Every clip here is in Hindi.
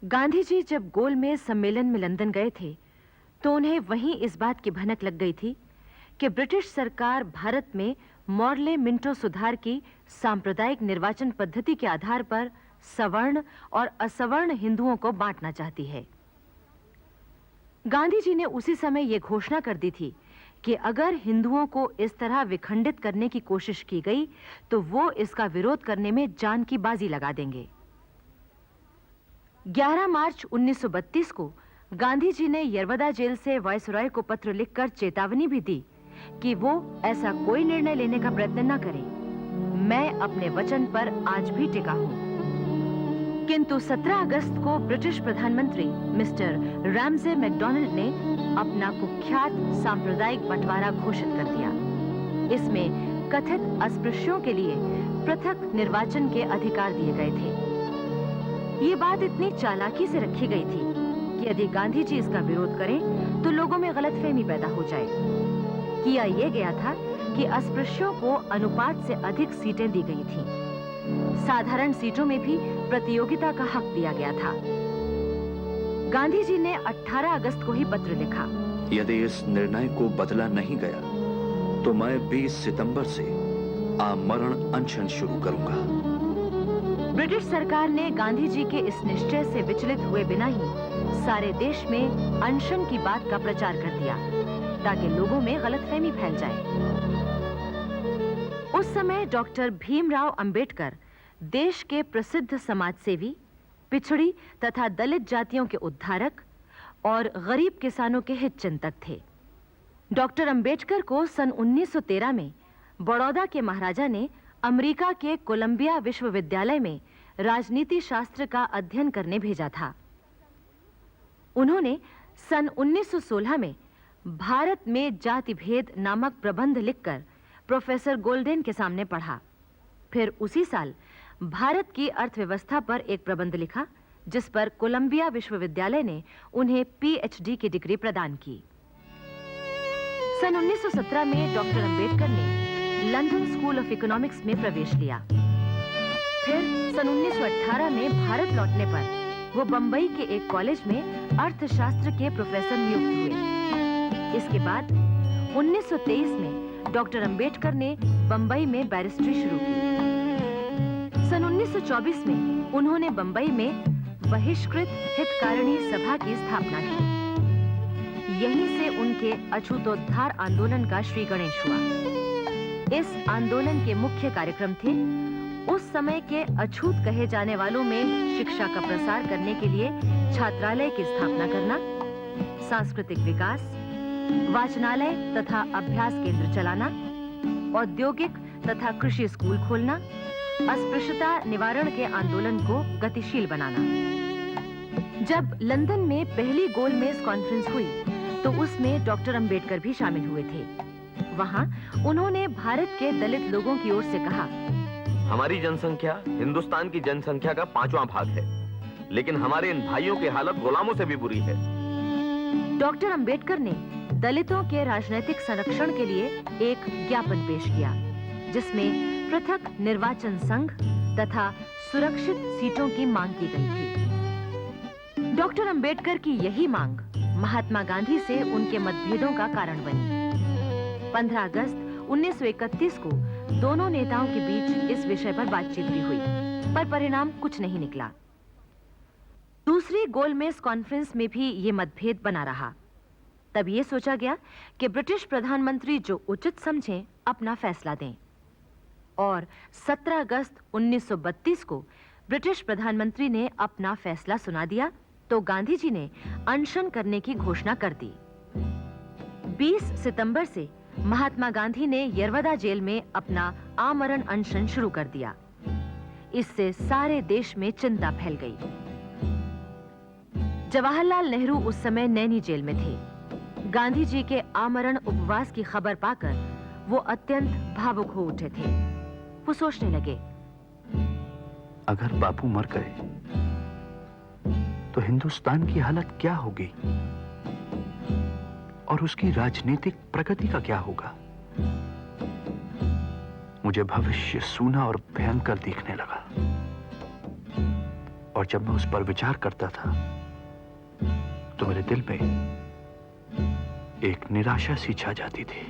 गांधी जी जब गोलमेज सम्मेलन में लंदन गए थे तो उन्हें वहीं इस बात की भनक लग गई थी कि ब्रिटिश सरकार भारत में मॉर्ले मिंटो सुधार की सांप्रदायिक निर्वाचन पद्धति के आधार पर सवर्ण और असवर्ण हिंदुओं को बांटना चाहती है। गांधी जी ने उसी समय यह घोषणा कर दी थी कि अगर हिंदुओं को इस तरह विखंडित करने की कोशिश की गई तो वो इसका विरोध करने में जान की बाजी लगा देंगे। 11 मार्च 1932 को गांधी जी ने यरवदा जेल से वायसराय को पत्र लिखकर चेतावनी भी दी कि वो ऐसा कोई निर्णय लेने का प्रयत्न न करे। मैं अपने वचन पर आज भी टिका हूं। किंतु 17 अगस्त को ब्रिटिश प्रधानमंत्री मिस्टर रैमजे मैकडॉनल्ड ने अपना कुख्यात सांप्रदायिक बंटवारा घोषित कर दिया। इसमें कथित अस्पृश्यों के लिए पृथक निर्वाचन के अधिकार दिए गए थे। ये बात इतनी चालाकी से रखी गई थी कि यदि गांधी जी इसका विरोध करें तो लोगों में गलतफहमी पैदा हो जाए। किया यह गया था कि अस्पृश्यों को अनुपात से अधिक सीटें दी गई थीं। साधारण सीटों में भी प्रतियोगिता का हक दिया गया था। गांधी जी ने 18 अगस्त को ही पत्र लिखा, यदि इस निर्णय को बदला नहीं गया तो मैं 20 सितंबर से आमरण अनशन शुरू करूंगा। ब्रिटिश सरकार ने गांधी जी के इस निश्चय से विचलित हुए बिना ही सारे देश में अनशन की बात का प्रचार कर दिया ताकि लोगों में गलतफहमी फैल जाए। उस समय डॉक्टर भीमराव अंबेडकर देश के प्रसिद्ध समाजसेवी, पिछड़ी तथा दलित जातियों के उद्धारक और गरीब किसानों के हित चिंतक थे। डॉक्टर अंबेडकर को सन 1913 में बड़ौदा के महाराजा ने अमेरिका के कोलंबिया विश्वविद्यालय में राजनीति शास्त्र का अध्ययन करने भेजा था। उन्होंने सन 1916 में भारत में जाति भेद नामक प्रबंध लिखकर प्रोफेसर गोल्डेन के सामने पढ़ा। फिर उसी साल भारत की अर्थव्यवस्था पर एक प्रबंध लिखा जिस पर कोलंबिया विश्वविद्यालय ने उन्हें पीएचडी की डिग्री प्रदान की। सन 1917 में डॉक्टर अंबेडकर ने लंदन स्कूल ऑफ इकोनॉमिक्स में प्रवेश लिया। फिर सन 1918 में भारत लौटने पर वो बंबई के एक कॉलेज में अर्थशास्त्र के प्रोफेसर नियुक्त हुए। इसके बाद 1923 में डॉक्टर अंबेडकर ने बंबई में बैरिस्ट्री शुरू की। सन 1924 में उन्होंने बंबई में बहिष्कृत हितकारिणी सभा की स्थापना की। यहीं से उनके अछूतोद्धार आंदोलन का श्री गणेश हुआ। इस आंदोलन के मुख्य कार्यक्रम थे उस समय के अछूत कहे जाने वालों में शिक्षा का प्रसार करने के लिए छात्रालय की स्थापना करना, सांस्कृतिक विकास, वाचनालय तथा अभ्यास केंद्र चलाना, औद्योगिक तथा कृषि स्कूल खोलना, अस्पृश्यता निवारण के आंदोलन को गतिशील बनाना। जब लंदन में पहली गोलमेज कॉन्फ्रेंस हुई तो उसमें डॉक्टर अंबेडकर भी शामिल हुए थे। वहां उन्होंने भारत के दलित लोगों की ओर से कहा, हमारी जनसंख्या हिंदुस्तान की जनसंख्या का 5वां भाग है, लेकिन हमारे इन भाइयों की हालत गुलामों से भी बुरी है। डॉक्टर अंबेडकर ने दलितों के राजनीतिक संरक्षण के लिए एक ज्ञापन पेश किया जिसमें पृथक निर्वाचन संघ तथा सुरक्षित सीटों की मांग की गई थी। डॉक्टर अंबेडकर की यही मांग महात्मा गांधी से उनके मतभेदों का कारण बनी। 15 अगस्त 1931 को दोनों नेताओं के बीच इस विषय पर बातचीत भी हुई, पर परिणाम कुछ नहीं निकला। दूसरी गोलमेज कॉन्फ्रेंस में भी ये मतभेद बना रहा। तब ये सोचा गया कि ब्रिटिश प्रधानमंत्री जो उचित समझें अपना फैसला दें, और 17 अगस्त 1932 को ब्रिटिश प्रधानमंत्री ने अपना फैसला सुना दिया तो गांधी जी ने अनशन करने की घोषणा कर दी। 20 सितंबर से महात्मा गांधी ने यरवदा जेल में अपना आमरण अनशन शुरू कर दिया। इससे सारे देश में चिंता फैल गई। जवाहरलाल नेहरू उस समय नैनी जेल में थे। गांधी जी के आमरण उपवास की खबर पाकर वो अत्यंत भावुक हो उठे थे। वो सोचने लगे, अगर बापू मर गए तो हिंदुस्तान की हालत क्या होगी और उसकी राजनीतिक प्रगति का क्या होगा। मुझे भविष्य सूना और भयंकर दिखने लगा। और जब मैं उस पर विचार करता था तो मेरे दिल में एक निराशा सी छा जाती थी।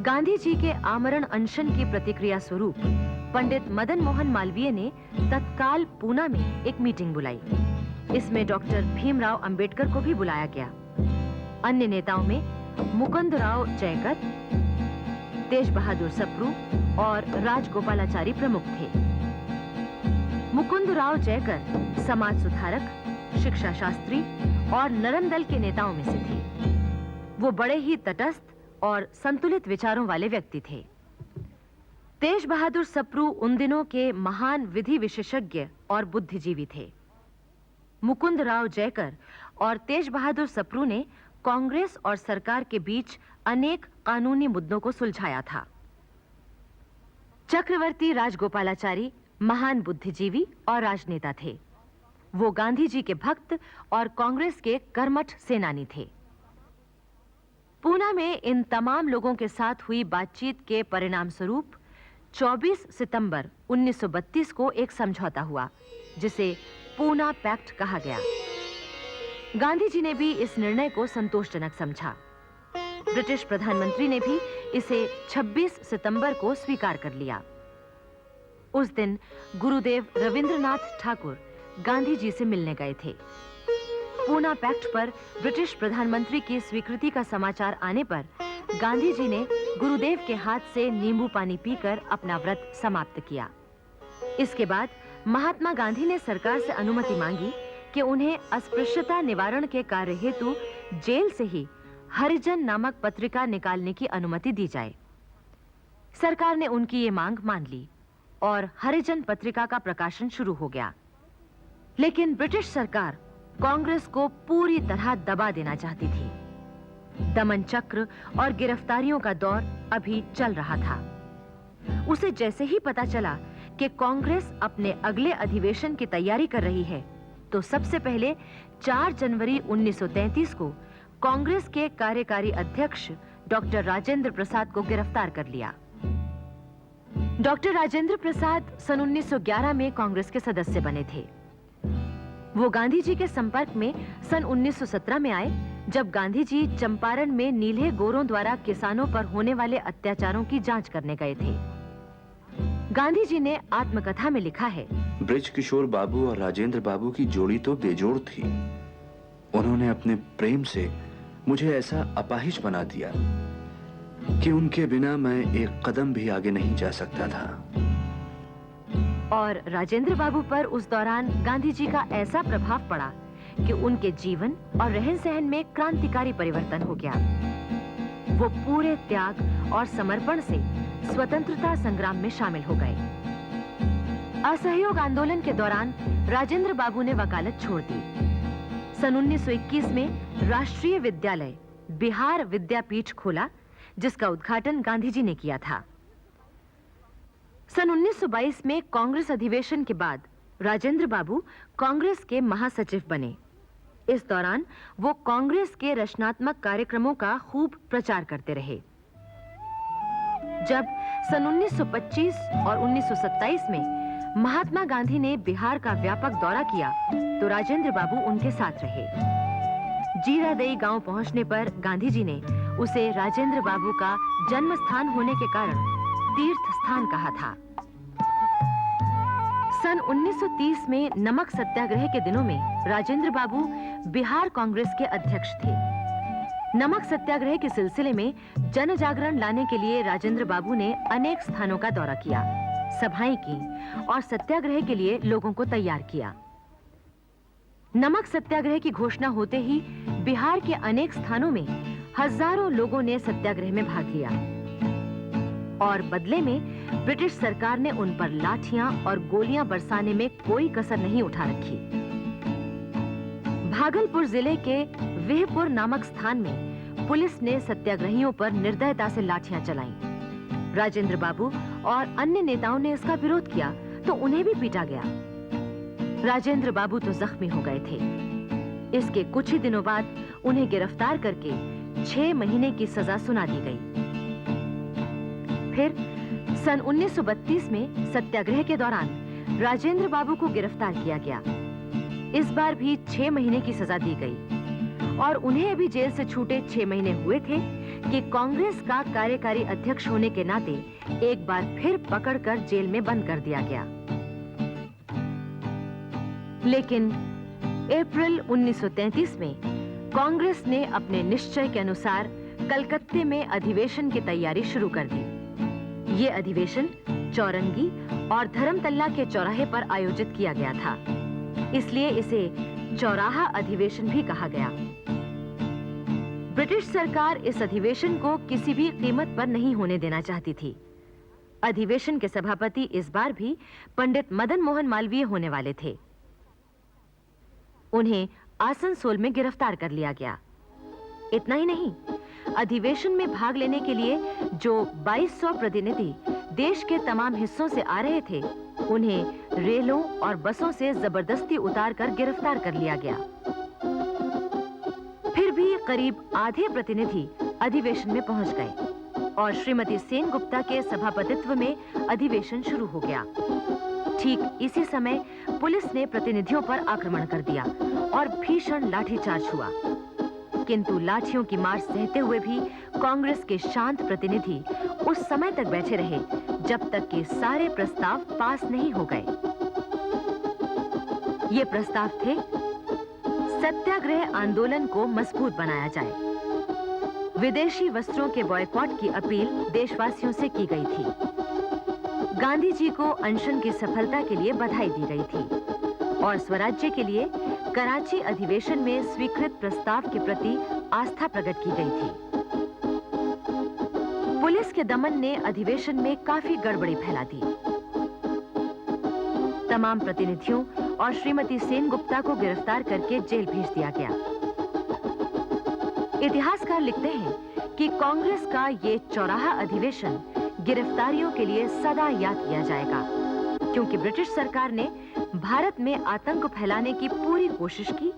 गांधी जी के आमरण अनशन की प्रतिक्रिया स्वरूप पंडित मदन मोहन मालवीय ने तत्काल पूना में एक मीटिंग बुलाई। इसमें डॉक्टर भीमराव अंबेडकर को भी बुलाया गया। अन्य नेताओं में मुकुंदराव जयकर, तेज बहादुर सप्रू और राजगोपालाचारी प्रमुख थे। मुकुंदराव जयकर समाज सुधारक, शिक्षा शास्त्री और नरम दल के नेताओं में से थे। वो बड़े ही तटस्थ और संतुलित विचारों वाले व्यक्ति थे। तेज बहादुर सप्रू उन दिनों के महान विधि विशेषज्ञ और बुद्धिजीवी थे। मुकुंदराव जयकर और तेज बहादुर सप्रू ने कांग्रेस और सरकार के बीच अनेक कानूनी मुद्दों को सुलझाया था। चक्रवर्ती राजगोपालाचारी महान बुद्धिजीवी और राजनेता थे। वो गांधी जी के भक्त और कांग्रेस के कर्मठ सेनानी थे। पूना में इन तमाम लोगों के साथ हुई बातचीत के परिणाम स्वरूप 24 सितंबर 1932 को एक समझौता हुआ, जिसे पूना पैक्ट कहा गया। गांधी जी ने भी इस निर्णय को संतोषजनक समझा। ब्रिटिश प्रधानमंत्री ने भी इसे 26 सितंबर को स्वीकार कर लिया। उस दिन गुरुदेव रविंद्रनाथ ठाकुर गांधी जी से मिलने गए थे। पूना पैक्ट पर ब्रिटिश प्रधानमंत्री की स्वीकृति का समाचार आने पर गांधी जी ने गुरुदेव के हाथ से नींबू पानी पीकर अपना व्रत समाप्त किया। इसके बाद महात्मा गांधी ने सरकार से अनुमति मांगी कि उन्हें अस्पृश्यता निवारण के कार्य हेतु जेल से ही हरिजन नामक पत्रिका निकालने की अनुमति दी जाए। सरकार ने उनकी ये मांग मान ली और हरिजन पत्रिका का प्रकाशन शुरू हो गया। लेकिन ब्रिटिश सरकार कांग्रेस को पूरी तरह दबा देना चाहती थी। दमन चक्र और गिरफ्तारियों का दौर अभी चल रहा था। उसे जैसे ही पता चला कि कांग्रेस अपने अगले अधिवेशन की तैयारी कर रही है, तो सबसे पहले 4 जनवरी 1933 को कांग्रेस के कार्यकारी अध्यक्ष डॉक्टर राजेंद्र प्रसाद को गिरफ्तार कर लिया। डॉक्टर राजेंद्र प्रसाद सन 1911 में कांग्रेस के सदस्य बने थे। वो गांधी जी के संपर्क में सन 1917 में आए, जब गांधी जी चंपारण में नीले गोरों द्वारा किसानों पर होने वाले अत्याचारों की जांच करने गए थे। गांधी जी ने आत्मकथा में लिखा है, ब्रिज किशोर बाबू और राजेंद्र बाबू की जोड़ी तो बेजोड़ थी। उन्होंने अपने प्रेम से मुझे ऐसा अपाहिज बना दिया कि उनके बिना मैं एक कदम भी आगे नहीं जा सकता था। और राजेंद्र बाबू पर उस दौरान गांधी जी का ऐसा प्रभाव पड़ा कि उनके जीवन और रहन-सहन में क्रांतिकारी परिवर्तन हो गया। वो पूरे त्याग और समर्पण से स्वतंत्रता संग्राम में शामिल हो गए। असहयोग आंदोलन के दौरान राजेंद्र बाबू ने वकालत छोड़ दी। सन 1921 में राष्ट्रीय विद्यालय बिहार विद्यापीठ खोला, जिसका उद्घाटन गांधी जी ने किया था। सन 1922 में कांग्रेस अधिवेशन के बाद राजेंद्र बाबू कांग्रेस के महासचिव बने। इस दौरान वो कांग्रेस के रचनात्मक कार्यक्रमों का खूब प्रचार करते रहे। जब सन 1925 और 1927 में महात्मा गांधी ने बिहार का व्यापक दौरा किया, तो राजेंद्र बाबू उनके साथ रहे। जीरादेई गांव पहुंचने पर गांधी जी ने उसे राजेंद्र बाबू का जन्म स्थान होने के कारण तीर्थ स्थान कहा था। सन 1930 में नमक सत्याग्रह के दिनों में राजेंद्र बाबू बिहार कांग्रेस के अध्यक्ष थे। नमक सत्याग्रह के सिलसिले में जन जागरण लाने के लिए राजेंद्र बाबू ने अनेक स्थानों का दौरा किया, सभाएं की और सत्याग्रह के लिए लोगों को तैयार किया। नमक सत्याग्रह की घोषणा होते ही बिहार के अनेक स्थानों में हजारों लोगों ने सत्याग्रह में भाग लिया और बदले में ब्रिटिश सरकार ने उन पर लाठियां और गोलियां बरसाने में कोई कसर नहीं उठा रखी। भागलपुर जिले के वेहपुर नामक स्थान में पुलिस ने सत्याग्रहियों पर निर्दयता से लाठियां चलाईं। राजेंद्र बाबू और अन्य नेताओं ने इसका विरोध किया तो उन्हें भी पीटा गया। राजेंद्र बाबू तो जख्मी हो गए थे। इसके कुछ ही दिनों बाद उन्हें गिरफ्तार करके 6 महीने की सजा सुना दी गई। फिर सन 1932 में सत्याग्रह के दौरान राजेंद्र बाबू को गिरफ्तार किया गया। इस बार भी 6 महीने की सजा दी गई और उन्हें अभी जेल से छूटे 6 महीने हुए थे कि कांग्रेस का कार्यकारी अध्यक्ष होने के नाते एक बार फिर पकड़कर जेल में बंद कर दिया गया। लेकिन अप्रैल 1933 में कांग्रेस ने अपने निश्चय के अनुसार कलकत्ते में अधिवेशन की तैयारी शुरू कर दी। ये अधिवेशन चौरंगी और धर्मतल्ला के चौराहे पर आयोजित किया गया था, इसलिए इसे चौराहा अधिवेशन भी कहा गया। ब्रिटिश सरकार इस अधिवेशन को किसी भी कीमत पर नहीं होने देना चाहती थी। अधिवेशन के सभापति इस बार भी पंडित मदन मोहन मालवीय होने वाले थे। उन्हें आसनसोल में गिरफ्तार कर लिया गया। इतना ही नहीं, अधिवेशन में भाग लेने के लिए जो 2200 प्रतिनिधि देश के तमाम हिस्सों से आ रहे थे, उन्हें रेलों और बसों से जबरदस्ती उतारकर गिरफ्तार कर लिया गया। फिर भी करीब आधे प्रतिनिधि अधिवेशन में पहुंच गए और श्रीमती सेनगुप्ता के सभापतित्व में अधिवेशन शुरू हो गया। ठीक इसी समय पुलिस ने प्रतिनिधियों पर आक्रमण कर दिया और भीषण लाठीचार्ज हुआ, किंतु लाठियों की मार सहते हुए भी कांग्रेस के शांत प्रतिनिधि उस समय तक बैठे रहे जब तक कि सारे प्रस्ताव पास नहीं हो गए। ये प्रस्ताव थे: सत्याग्रह आंदोलन को मजबूत बनाया जाए, विदेशी वस्त्रों के बॉयकॉट की अपील देशवासियों से की गई थी, गांधी जी को अनशन की सफलता के लिए बधाई दी गई थी और स्वराज्य के लिए कराची अधिवेशन में स्वीकृत प्रस्ताव के प्रति आस्था प्रकट की गई थी। पुलिस के दमन ने अधिवेशन में काफी गड़बड़ी फैला दी। तमाम प्रतिनिधियों और श्रीमती सेनगुप्ता को गिरफ्तार करके जेल भेज दिया गया। इतिहासकार लिखते हैं कि कांग्रेस का ये चौराहा अधिवेशन गिरफ्तारियों के लिए सदा याद किया जाएगा, क्योंकि ब्रिटिश सरकार ने भारत में आतंक फैलाने की पूरी कोशिश की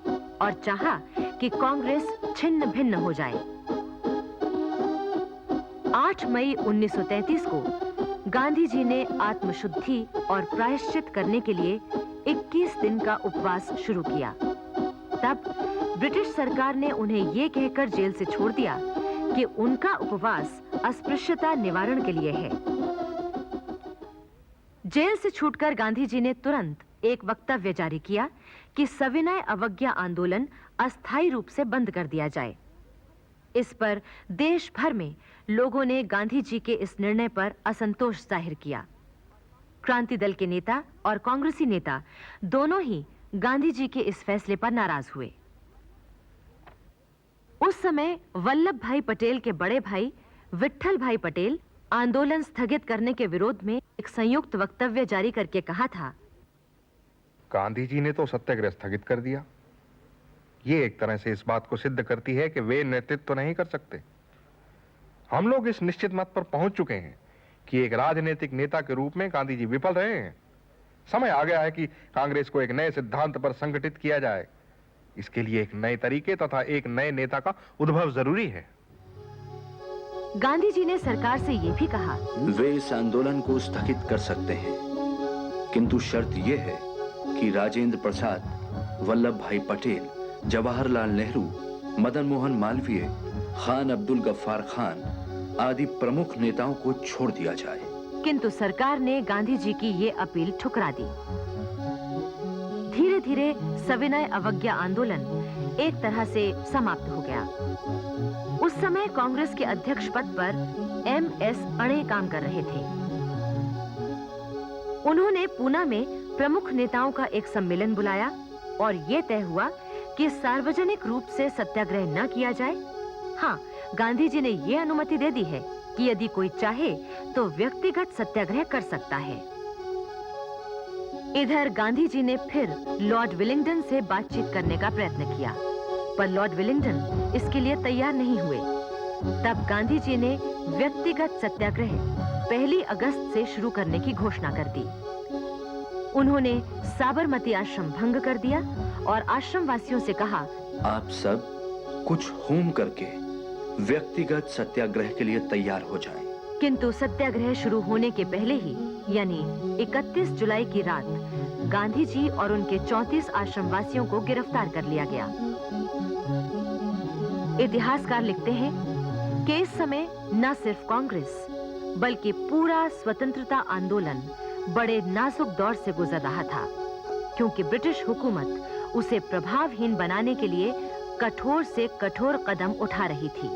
और चाहा कि कांग्रेस छिन्न भिन्न हो जाए। 8 मई 1933 को गांधी जी ने आत्मशुद्धि और प्रायश्चित करने के लिए 21 दिन का उपवास शुरू किया। तब ब्रिटिश सरकार ने उन्हें ये कहकर जेल से छोड़ दिया कि उनका उपवास अस्पृश्यता निवारण के लिए है। जेल से छूटकर गांधी जी ने तुरंत एक वक्तव्य जारी किया कि सविनय अवज्ञा आंदोलन अस्थायी रूप से बंद कर दिया जाए। इस पर देश भर में लोगों ने गांधी जी के इस निर्णय पर असंतोष जाहिर किया। क्रांति दल के नेता और कांग्रेसी नेता दोनों ही गांधी जी के इस फैसले पर नाराज हुए। उस समय वल्लभ भाई पटेल के बड़े भाई विट्ठल भाई पटेल आंदोलन स्थगित करने के विरोध में एक संयुक्त वक्तव्य जारी करके कहा था, गांधी जी ने तो सत्याग्रह स्थगित कर दिया। ये एक तरह से इस बात को सिद्ध करती है कि वे नेतृत्व तो नहीं कर सकते। हम लोग इस निश्चित मत पर पहुंच चुके हैं कि एक राजनीतिक नेता के रूप में गांधी जी विफल रहे हैं। समय आ गया है कि कांग्रेस को एक नए सिद्धांत पर संगठित किया जाए। इसके लिए एक नए तरीके तथा एक नए नेता का उद्भव जरूरी है। गांधी जी ने सरकार से यह भी कहा, वे इस आंदोलन को स्थगित कर सकते हैं, किंतु शर्त यह है कि राजेंद्र प्रसाद, वल्लभ भाई पटेल, जवाहरलाल नेहरू, मदन मोहन मालवीय, खान अब्दुल गफ्फार खान आदि प्रमुख नेताओं को छोड़ दिया जाए। किंतु सरकार ने गांधी जी की ये अपील ठुकरा दी। धीरे धीरे सविनय अवज्ञा आंदोलन एक तरह से समाप्त हो गया। उस समय कांग्रेस के अध्यक्ष पद पर MS अणे काम कर रहे थे। उन्होंने पूना में प्रमुख नेताओं का एक सम्मेलन बुलाया और यह तय हुआ कि सार्वजनिक रूप से सत्याग्रह न किया जाए। हाँ, गांधी जी ने यह अनुमति दे दी है कि यदि कोई चाहे तो व्यक्तिगत सत्याग्रह कर सकता है। इधर गांधी जी ने फिर लॉर्ड विलिंगडन से बातचीत करने का प्रयत्न किया, पर लॉर्ड विलिंगडन इसके लिए तैयार नहीं हुए। तब गांधी जी ने व्यक्तिगत सत्याग्रह 1 अगस्त से शुरू करने की घोषणा कर दी। उन्होंने साबरमती आश्रम भंग कर दिया और आश्रम वासियों से कहा, आप सब कुछ होम करके व्यक्तिगत सत्याग्रह के लिए तैयार हो जाएं। किंतु सत्याग्रह शुरू होने के पहले ही यानी 31 जुलाई की रात गांधी जी और उनके 34 आश्रमवासियों को गिरफ्तार कर लिया गया। इतिहासकार लिखते हैं कि इस समय न सिर्फ कांग्रेस बल्कि पूरा स्वतंत्रता आंदोलन बड़े नाजुक दौर से गुजर रहा था, क्योंकि ब्रिटिश हुकूमत उसे प्रभावहीन बनाने के लिए कठोर से कठोर कदम उठा रही थी।